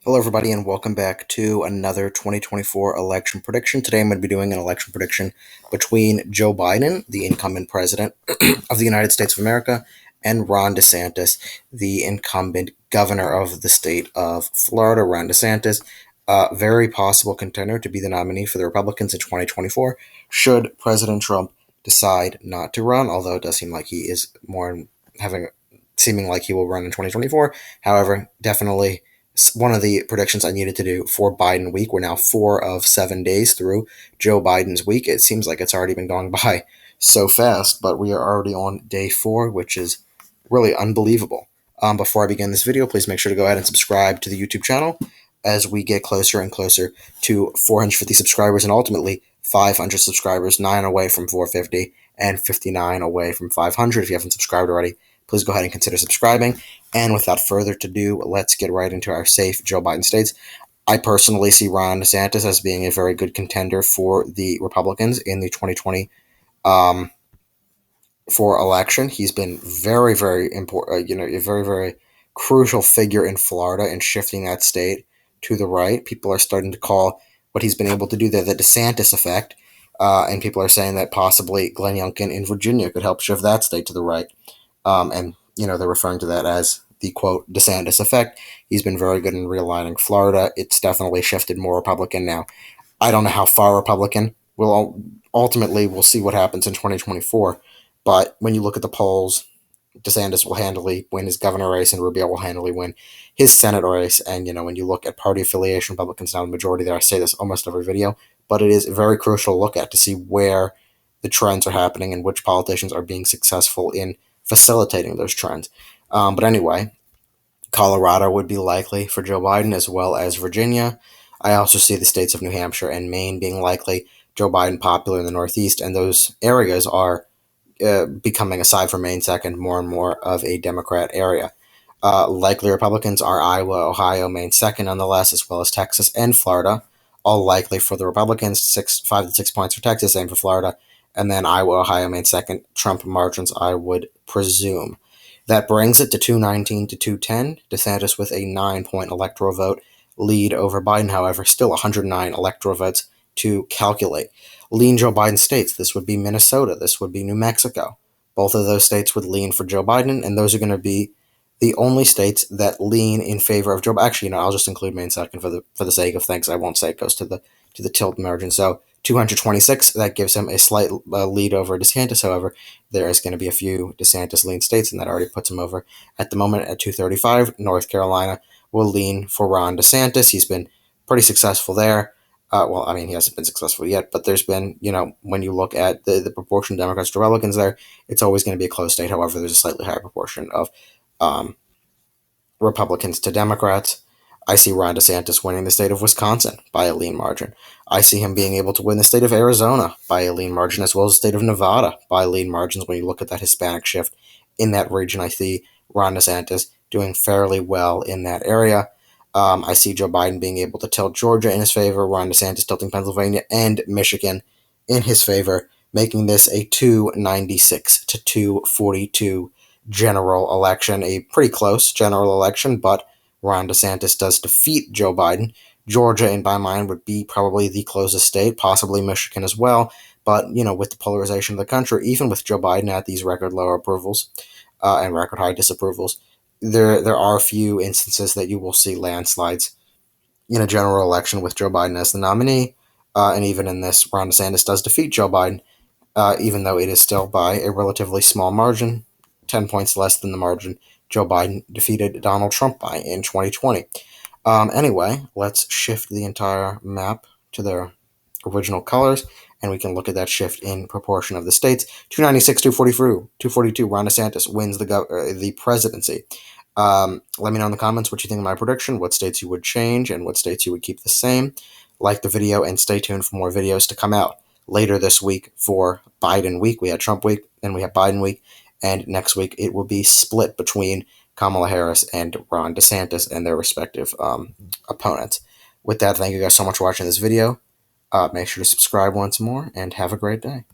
Hello, everybody, and welcome back to another 2024 election prediction. Today, I'm going to be doing an election prediction between Joe Biden, the incumbent president of the United States of America, and Ron DeSantis, the incumbent governor of the state of Florida. Ron DeSantis, a very possible contender to be the nominee for the Republicans in 2024, should President Trump decide not to run, although it does seem like he is seeming like he will run in 2024. However, definitely one of the predictions I needed to do for Biden week. We're now 4 of 7 days through Joe Biden's week. It seems like it's already been going by so fast, but we are already on day 4, which is really unbelievable. Before I begin this video, please make sure to go ahead and subscribe to the YouTube channel as we get closer and closer to 450 subscribers and ultimately 500 subscribers, 9 away from 450 and 59 away from 500. If you haven't subscribed already, please go ahead and consider subscribing. And without further ado, let's get right into our safe Joe Biden states. I personally see Ron DeSantis as being a very good contender for the Republicans in the 2020 for election. He's been very, very important, a very, very crucial figure in Florida in shifting that state to the right. People are starting to call what he's been able to do there the DeSantis effect. And people are saying that possibly Glenn Youngkin in Virginia could help shift that state to the right. And they're referring to that as the quote DeSantis effect. He's been very good in realigning Florida. It's definitely shifted more Republican now. I don't know how far Republican. We'll see what happens in 2024. But when you look at the polls, DeSantis will handily win his governor race, and Rubio will handily win his Senate race. And when you look at party affiliation, Republicans now the majority there. I say this almost every video, but it is very crucial to look at to see where the trends are happening and which politicians are being successful in facilitating those trends. But anyway, Colorado would be likely for Joe Biden, as well as Virginia. I also see the states of New Hampshire and Maine being likely. Joe Biden popular in the Northeast, and those areas are becoming, aside from Maine second, more and more of a Democrat area. Likely Republicans are Iowa, Ohio, Maine second nonetheless, as well as Texas and Florida. All likely for the Republicans, 5 to 6 points for Texas, same for Florida. And then Iowa, Ohio, Maine second. Trump margins, I would presume. That brings it to 219 to 210. DeSantis with a 9-point electoral vote lead over Biden, however, still 109 electoral votes to calculate. Lean Joe Biden states, this would be Minnesota, this would be New Mexico. Both of those states would lean for Joe Biden, and those are going to be the only states that lean in favor of Joe Biden. Actually, I'll just include Maine second for the sake of things. I won't say it goes to the tilt margin. So 226, that gives him a slight lead over DeSantis. However, there is going to be a few DeSantis lean states, and that already puts him over at the moment at 235. North Carolina will lean for Ron DeSantis. He's been pretty successful there. He hasn't been successful yet, but there's been, when you look at the proportion of Democrats to Republicans there, it's always going to be a close state. However, there's a slightly higher proportion of Republicans to Democrats. I see Ron DeSantis winning the state of Wisconsin by a lean margin. I see him being able to win the state of Arizona by a lean margin, as well as the state of Nevada by lean margins. When you look at that Hispanic shift in that region, I see Ron DeSantis doing fairly well in that area. I see Joe Biden being able to tilt Georgia in his favor, Ron DeSantis tilting Pennsylvania and Michigan in his favor, making this a 296 to 242 general election, a pretty close general election, but Ron DeSantis does defeat Joe Biden. Georgia, in my mind, would be probably the closest state, possibly Michigan as well. But, with the polarization of the country, even with Joe Biden at these record low approvals and record high disapprovals, there are a few instances that you will see landslides in a general election with Joe Biden as the nominee. And even in this, Ron DeSantis does defeat Joe Biden, even though it is still by a relatively small margin, 10 points less than the margin Joe Biden defeated Donald Trump by in 2020. Anyway, let's shift the entire map to their original colors, and we can look at that shift in proportion of the states. 296, 242, Ron DeSantis wins the presidency. Let me know in the comments what you think of my prediction, what states you would change, and what states you would keep the same. Like the video, and stay tuned for more videos to come out later this week for Biden week. We had Trump week, then we have Biden week, and next week it will be split between Kamala Harris and Ron DeSantis and their respective opponents. With that, thank you guys so much for watching this video. Make sure to subscribe once more, and have a great day.